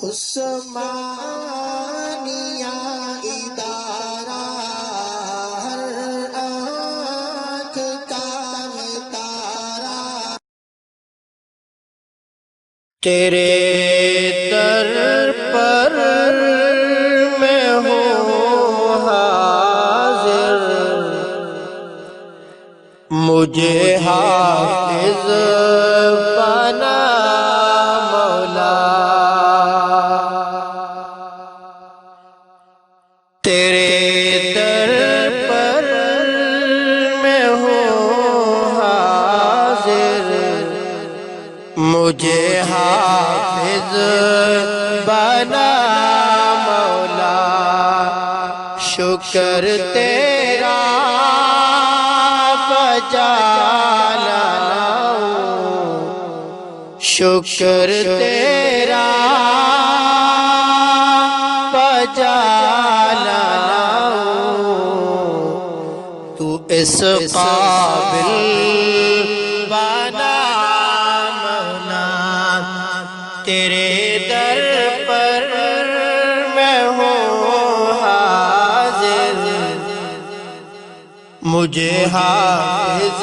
عثمانیہ ادارہ ہر آنکھ کا تارا، تیرے در پر میں ہوں حاضر، مجھے حافظ بنا مولا، تیرے در پر میں ہوں حاضر، مجھے حافظ بنا مولا، شکر تیرا بجا لاؤں، شکر تیرا بجا لاؤں، تو اس قابل بنا مولا، تیرے در پر میں ہوں حاضر، مجھے حافظ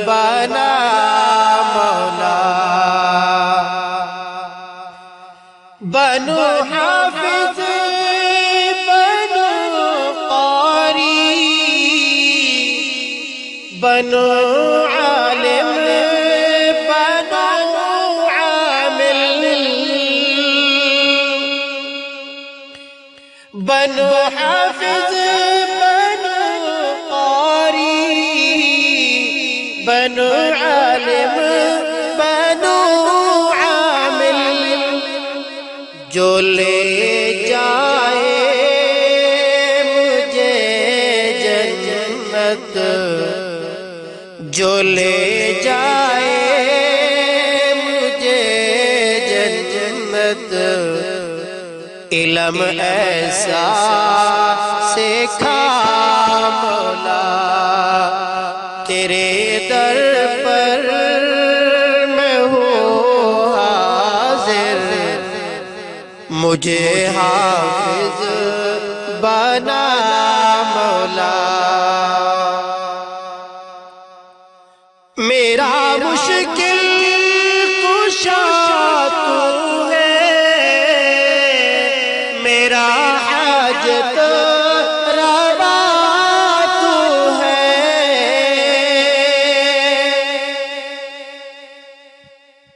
بنا مولا، بنو حافظ بنو قاری، بنو عالم بنو عامل، بنو حافظ بنو قاری، بنو عالم بنو عامل، جو لے جائے مجھے جنت، جو لے جائے مجھے جنت، علم ایسا سکھا مولا، تیرے در پر میں ہوں حاضر، مجھے حافظ بنا مولا، میرا مشکل کشا تو ہے، میرا حاجت روا تو ہے،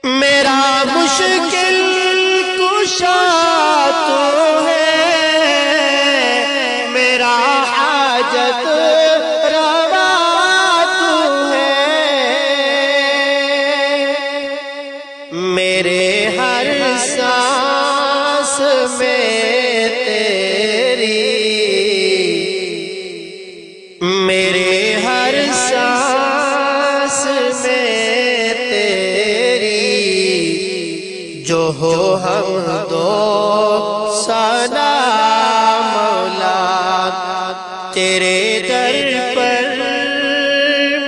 میرا مشکل کشا تو ہے، میرا حاجت روا تو ہے، میرے ہر سانس میں تیری، میرے ہر سانس میں تیری، جو ہو ہم دو ثنا مولا، تیرے در پر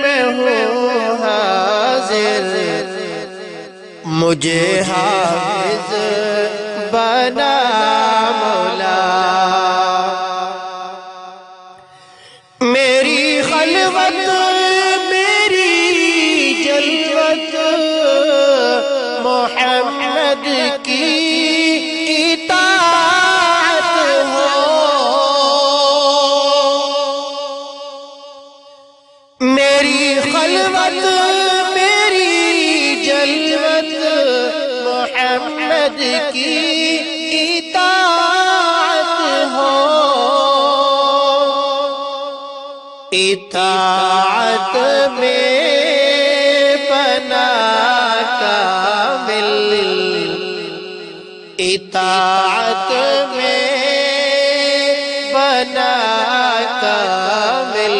میں ہوں حاضر، مجھے حافظ بنا مولا، میری خلوت میری جلوت محمد کی اطاعت ہو، میری خلوت میری جلوت محمد کی اطاعت ہو، اطاعت میں بنا کامل، اطاعت میں بنا کامل،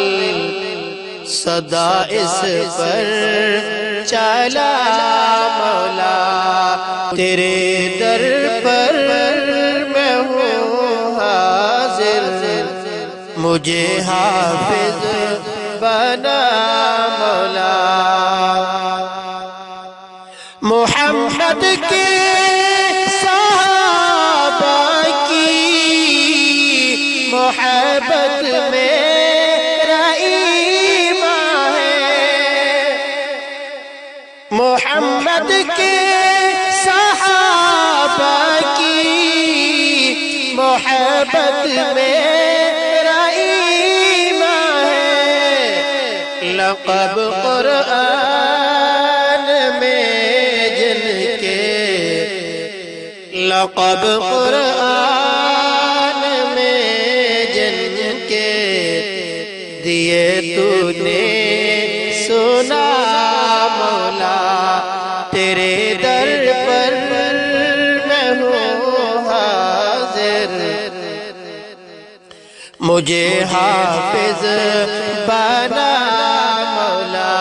صدا اس پر چلا مولا، تیرے در پر میں ہوں حاضر، مجھے حافظ بنا مولا، محمد کے ساتھ محبت میرا ایمان ہے، محمد کے صحابہ کی محبت میرا ایمان ہے، لقب قرآن میں جن کے، لقب قرآن میں جن کے دیے تو نے سنا مولا، تیرے در پر میں ہوں حاضر، مجھے حافظ بنا مولا۔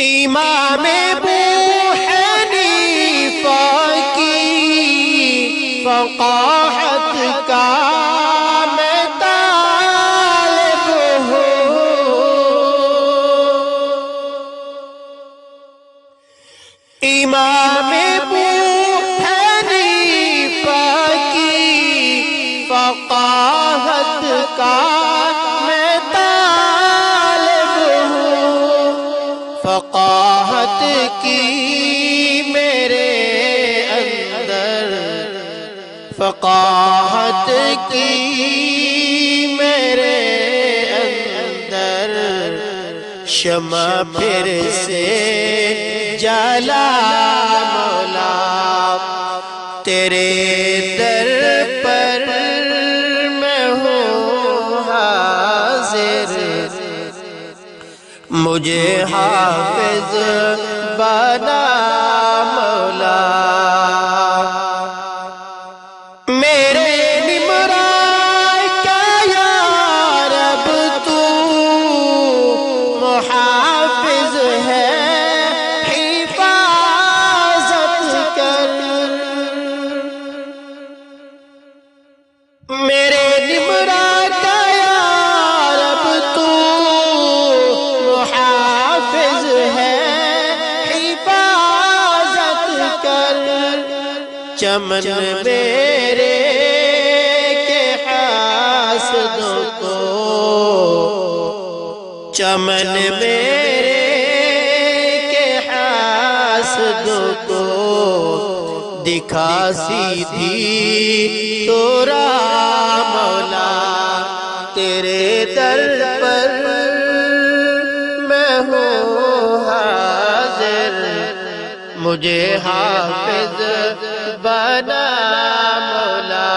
امام ابو حنیفہ کی فقاہت کا میں طالب ہوں، امام ابو حنیفہ کی فقاہت کا میں طالب ہوں، فقاہت کی میرے اندر، فقاہت کی میرے اندر، شمع پھر سے جلا مولا، تیرے در پر میں ہوں حاضر، مجھے حافظ بنا مولا۔ میرے نمران کا یا رب تو محافظ ہے، حفاظت کر، میرے نمران کا یا رب تو محافظ ہے، حفاظت کر، چمن میرے کے حاسدوں کو، چمن میرے کے حاسدوں کو دکھا سیدھی تو راہ مولا، تیرے در پر میں ہوں حاضر، مجھے حافظ بنا مولا۔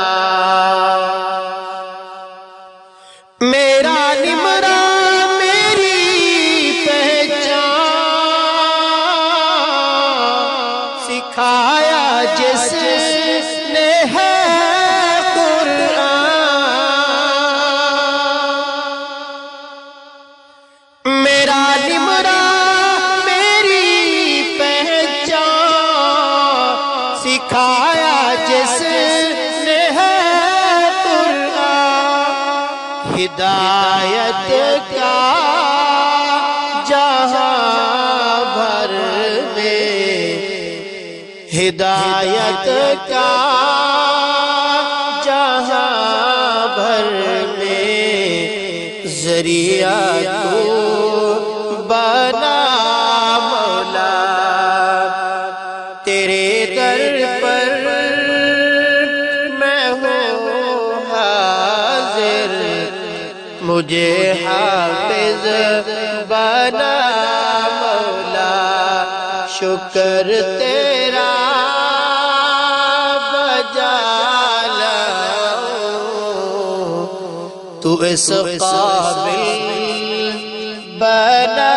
میرا نمران میری پہچان سکھایا جس نے ہے قرآن، میرا نمران میری پہچان سکھایا جس نے ہے قرآن، ہدایت کا جہاں بھر میں، ہدایت کا جہاں بھر میں ذریعہ تو بنا مولا، تیرے در پر میں ہوں حاضر، مجھے حافظ بنا مولا، شکر تیرا بجا لاؤں، تو اس قابل بنا